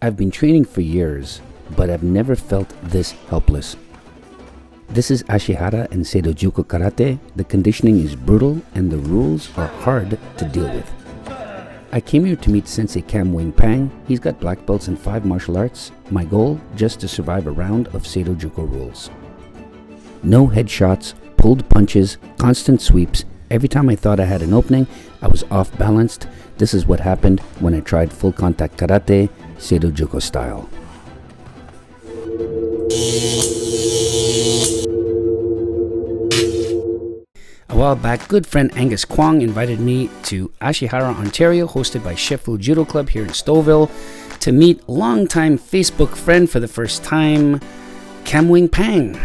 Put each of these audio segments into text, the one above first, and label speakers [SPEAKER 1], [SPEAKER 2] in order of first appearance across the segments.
[SPEAKER 1] I've been training for years, but I've never felt this helpless. This is Ashihara and Seido Juku Karate. The conditioning is brutal and the rules are hard to deal with. I came here to meet Sensei Kam Wing Pang. He's got black belts in 5 martial arts. My goal, just to survive a round of Seido Juku rules. No headshots, pulled punches, constant sweeps. Every time I thought I had an opening, I was off balanced. This is what happened when I tried full contact karate, Seido Juku style. A while back, good friend Angus invited me to Ashihara, Ontario, hosted by Sheffield Judo Club here in Stouffville, to meet longtime Facebook friend for the first time, Kam Wing Pang.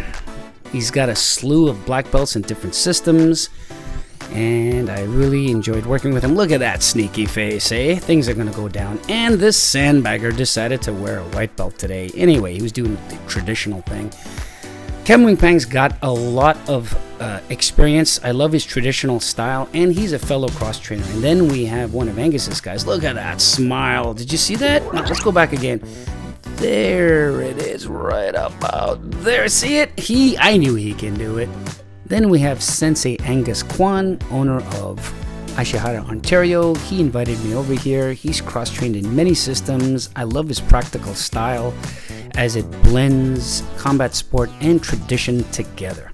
[SPEAKER 1] He's got a slew of black belts in different systems, and I really enjoyed working with him. Look at that sneaky face, eh? Things are gonna go down. And this sandbagger decided to wear a white belt today. Anyway, he was doing the traditional thing. Kam Wing Pang's got a lot of experience. I love his traditional style, and he's a fellow cross trainer. And then we have one of Angus's guys. Look at that smile. Did you see that? No, let's go back again. There it is, right about there. See it? I knew he can do it. Then we have Sensei Angus, owner of Ashihara, Ontario. He invited me over here. He's cross-trained in many systems. I love his practical style as it blends combat sport and tradition together.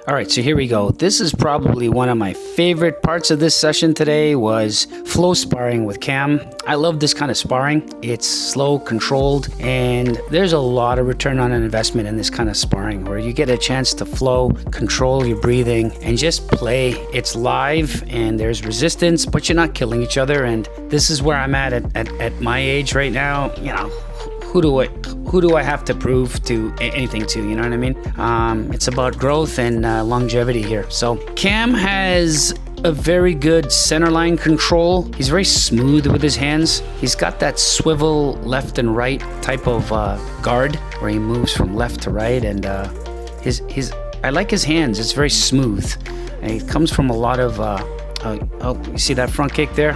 [SPEAKER 1] All right, so here we go. This is probably one of my favorite parts of this session today was flow sparring with Kam. I love this kind of sparring. It's slow, controlled, and there's a lot of return on an investment in this kind of sparring where you get a chance to flow, control your breathing, and just play. It's live and there's resistance, but you're not killing each other. And this is where I'm at my age right now. You know, who do I have to prove to anything to, you know what I mean? It's about growth and longevity here. So Kam has a very good center line control. He's very smooth with his hands. He's got that swivel left and right type of guard where he moves from left to right, and I like his hands. It's very smooth, and he comes from a lot of you see that front kick there?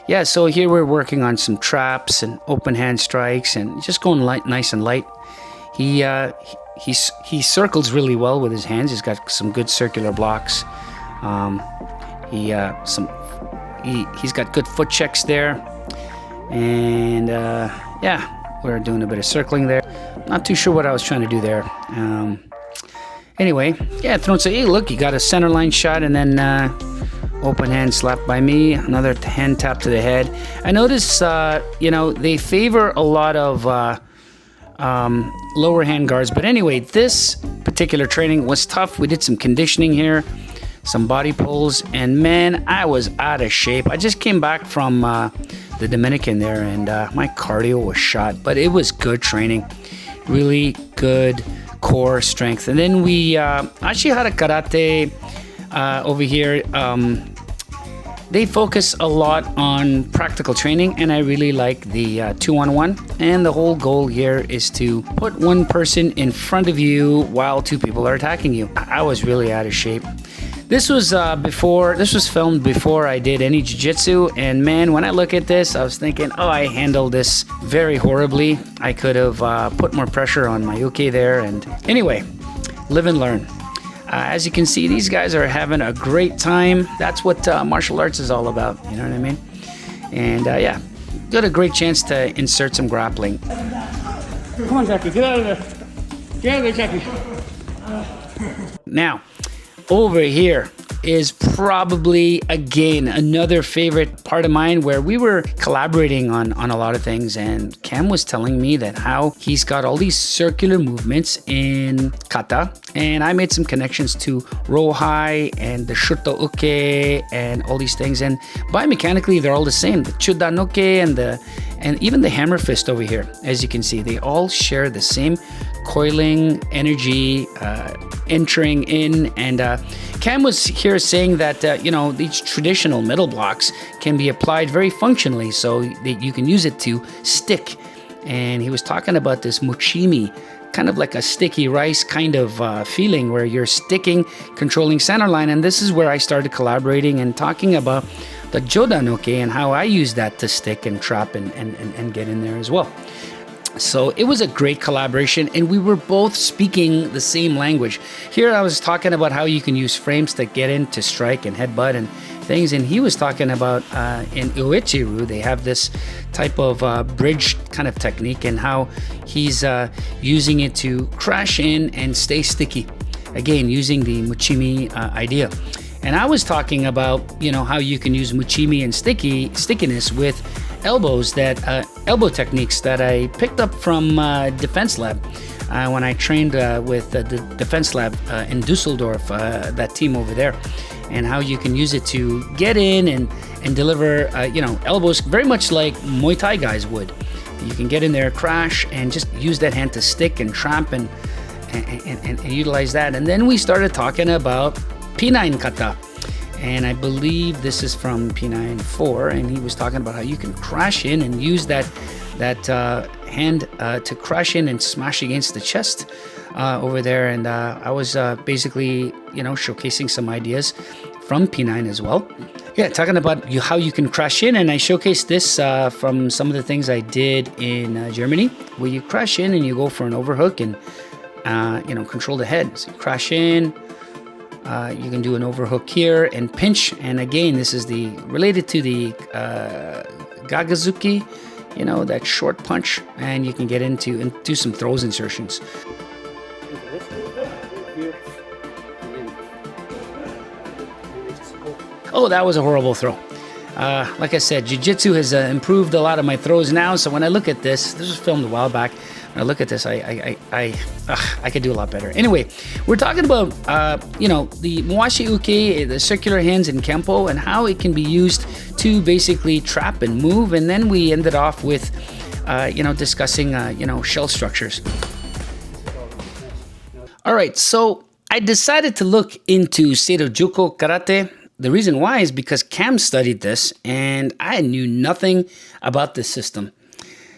[SPEAKER 1] Yeah, so here we're working on some traps and open hand strikes and just going nice and light. He circles really well with his hands. He's got some good circular blocks. He's got good foot checks there, and yeah, we're doing a bit of circling there. Not too sure what I was trying to do there. Anyway, yeah, thrown. So hey, look, you got a center line shot, and then open hand slap by me, another hand tap to the head. I notice, they favor a lot of lower hand guards. But anyway, this particular training was tough. We did some conditioning here, some body pulls, and man, I was out of shape. I just came back from the Dominican there, and my cardio was shot. But it was good training, really good core strength. And then we Ashihara Karate over here, they focus a lot on practical training, and I really like the 2-on-1. And the whole goal here is to put one person in front of you while 2 people are attacking you. I was really out of shape. This was filmed before I did any jiu-jitsu, and man, when I look at this, I was thinking, oh, I handled this very horribly. I could have put more pressure on my uke there, and anyway, live and learn. As you can see, these guys are having a great time. That's what martial arts is all about, you know what I mean? And yeah, got a great chance to insert some grappling.
[SPEAKER 2] Come on, Jackie, get out of there. Get out of there, Jackie.
[SPEAKER 1] Now, over here is probably, again, another favorite part of mine where we were collaborating on a lot of things, and Kam was telling me that how he's got all these circular movements in kata, and I made some connections to rohai and the shuto uke and all these things, and biomechanically they're all the same. The chudanoke and even the hammer fist over here, as you can see, they all share the same coiling energy, entering in, and Kam was here saying that these traditional middle blocks can be applied very functionally, so that you can use it to stick. And he was talking about this mochimi kind of like a sticky rice kind of feeling where you're sticking, controlling center line. And this is where I started collaborating and talking about the Jodanoke and how I use that to stick and trap and get in there as well. So it was a great collaboration, and we were both speaking the same language. Here I was talking about how you can use frames to get in to strike and headbutt and things, and he was talking about in Uechiru they have this type of bridge kind of technique, and how he's using it to crash in and stay sticky. Again, using the Muchimi idea. And I was talking about, you know, how you can use Muchimi and stickiness with elbows, that elbow techniques that I picked up from Defense Lab when I trained with the Defense Lab in Dusseldorf, that team over there, and how you can use it to get in and deliver, you know, elbows very much like Muay Thai guys would. You can get in there, crash, and just use that hand to stick and trap and utilize that. And then we started talking about P9 kata, and I believe this is from P9-4, and he was talking about how you can crash in and use that hand to crash in and smash against the chest over there. And I was basically, you know, showcasing some ideas from P9 as well. Yeah, talking about how you can crash in, and I showcased this from some of the things I did in Germany, where you crash in and you go for an overhook and you know, control the head. So you crash in. You can do an overhook here and pinch, and again, this is related to the Gagazuki, you know, that short punch, and you can get into and do some throws insertions. Oh, that was a horrible throw. Like I said, Jiu-Jitsu has improved a lot of my throws now, so when I look at this was filmed a while back. When I look at this, I could do a lot better. Anyway, we're talking about, you know, the Mawashi Uke, the circular hands in Kempo, and how it can be used to basically trap and move. And then we ended off with, you know, discussing, you know, shell structures. All right, so I decided to look into Seido Juku Karate. The reason why is because Kam studied this, and I knew nothing about this system.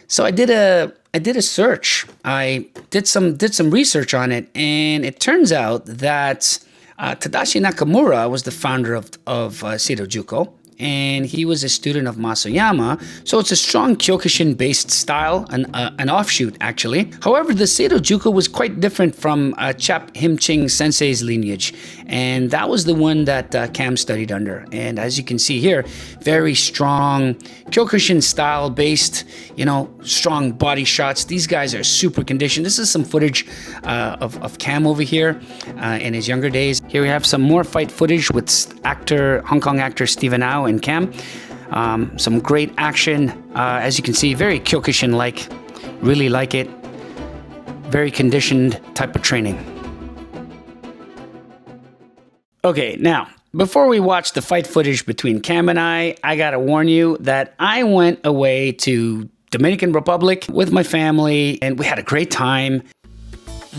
[SPEAKER 1] So I did a search. I did some research on it, and it turns out that Tadashi Nakamura was the founder of Seido Juku, and he was a student of Masayama. So it's a strong Kyokushin-based style, an offshoot actually. However, the Seido Juku was quite different from Chap Himching Sensei's lineage, and that was the one that Kam studied under. And as you can see here, very strong Kyokushin style based, you know, strong body shots. These guys are super conditioned. This is some footage of Kam over here in his younger days. Here we have some more fight footage with Hong Kong actor Stephen Au and Kam. Some great action, as you can see, very Kyokushin-like, really like it. Very conditioned type of training. Okay, now, before we watch the fight footage between Kam and I gotta warn you that I went away to Dominican Republic with my family, and we had a great time.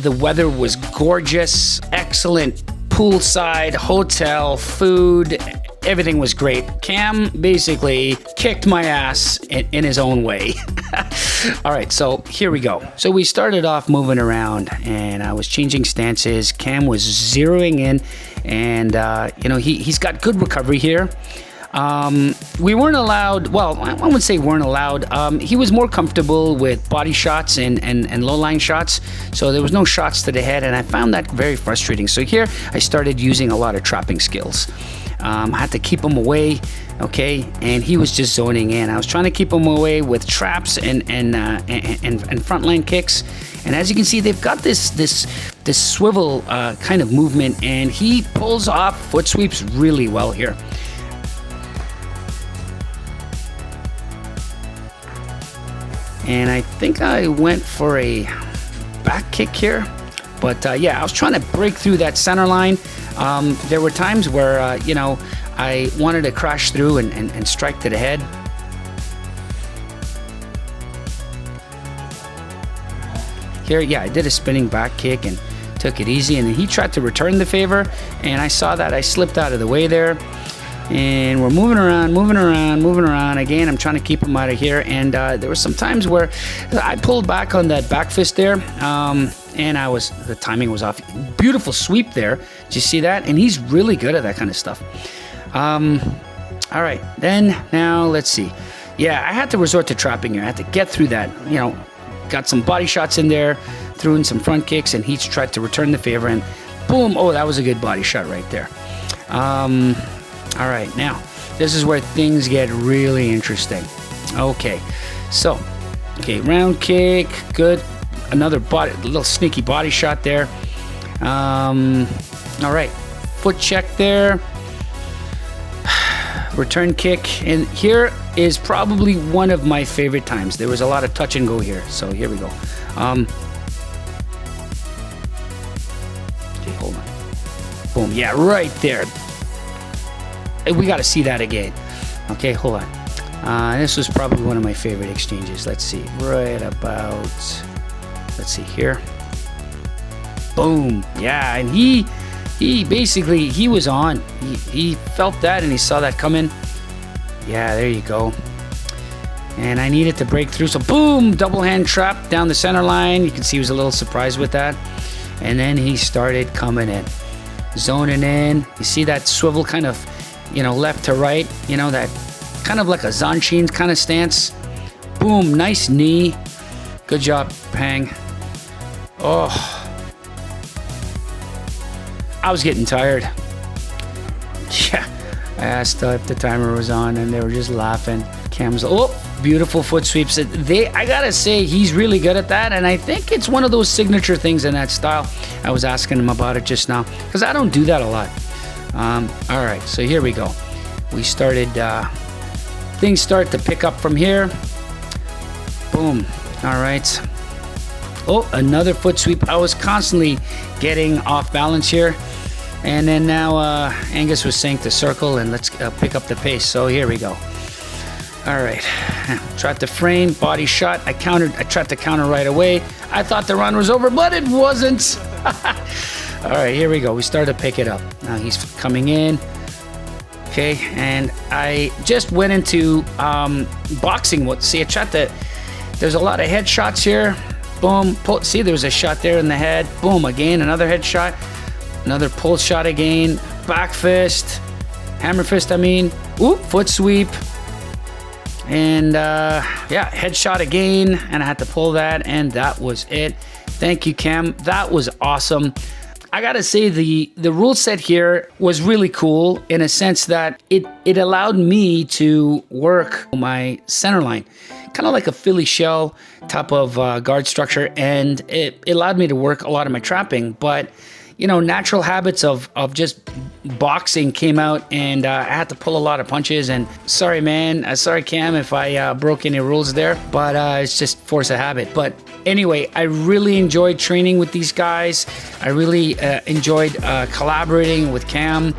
[SPEAKER 1] The weather was gorgeous, excellent poolside, hotel, food, everything was great. Kam basically kicked my ass in his own way. All right, so here we go. So we started off moving around, and I was changing stances. Kam was zeroing in, and you know, he's got good recovery here. We weren't allowed, well, I wouldn't say weren't allowed. He was more comfortable with body shots and low line shots. So there was no shots to the head, and I found that very frustrating. So here I started using a lot of trapping skills. I had to keep him away, okay, and he was just zoning in. I was trying to keep him away with traps and frontline kicks. And as you can see, they've got this swivel kind of movement, and he pulls off foot sweeps really well here. And I think I went for a back kick here. But yeah, I was trying to break through that center line. There were times where, you know, I wanted to crash through and strike to the head. Here, yeah, I did a spinning back kick and took it easy. And then he tried to return the favor. And I saw that I slipped out of the way there. And we're moving around. Again, I'm trying to keep him out of here. And there were some times where I pulled back on that back fist there. And the timing was off. Beautiful sweep there. Did you see that? And he's really good at that kind of stuff. All right, then now let's see. Yeah, I had to resort to trapping here. I had to get through that. You know, got some body shots in there, threw in some front kicks, and he tried to return the favor. And boom! Oh, that was a good body shot right there. All right, now this is where things get really interesting. Okay, so round kick, good. Another little sneaky body shot there. All right, foot check there. Return kick, and here is probably one of my favorite times. There was a lot of touch and go here, so here we go. Okay, hold on. Boom, yeah, right there. We got to see that again. Okay, hold on. This was probably one of my favorite exchanges. Let's see, right about, let's see here. Boom, yeah, and he basically, he was on. He felt that and he saw that coming. Yeah, there you go. And I needed to break through. So boom, double hand trap down the center line. You can see he was a little surprised with that. And then he started coming in. Zoning in. You see that swivel kind of, you know, left to right. You know, that kind of like a Zanshin kind of stance. Boom, nice knee. Good job, Pang. Oh. I was getting tired. Yeah, I asked if the timer was on, and they were just laughing. Kam's, oh, beautiful foot sweeps. I gotta say, he's really good at that, and I think it's one of those signature things in that style. I was asking him about it just now, because I don't do that a lot. All right, so here we go. We started, things start to pick up from here. Boom, all right. Oh, another foot sweep. I was constantly getting off balance here. And then now Angus was saying to circle and let's pick up the pace. So here we go. All right. Tried to frame, body shot. I tried to counter right away. I thought the round was over, but it wasn't. All right, here we go. We started to pick it up. Now he's coming in. Okay, and I just went into boxing. See, I tried to, there's a lot of headshots here. Boom, pull, see, there was a shot there in the head. Boom, again, another headshot. Another pull shot again. Back fist. Hammer fist, I mean. Oop, foot sweep. And yeah, headshot again. And I had to pull that, and that was it. Thank you, Kam. That was awesome. I gotta say, the rule set here was really cool in a sense that it allowed me to work my center line. Kind of like a Philly shell type of guard structure, and it allowed me to work a lot of my trapping. But you know, natural habits of just boxing came out, and I had to pull a lot of punches. And sorry, man, sorry, Kam, if I broke any rules there, but it's just force of habit. But anyway, I really enjoyed training with these guys. I really enjoyed collaborating with Kam.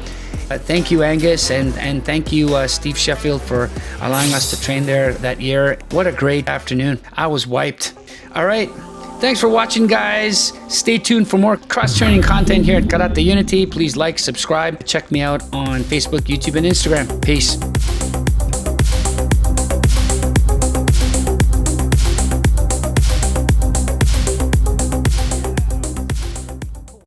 [SPEAKER 1] Thank you, Angus, and thank you, Steve Sheffield, for allowing us to train there that year. What a great afternoon. I was wiped. All right. Thanks for watching, guys. Stay tuned for more cross-training content here at Karate Unity. Please like, subscribe. Check me out on Facebook, YouTube, and Instagram. Peace.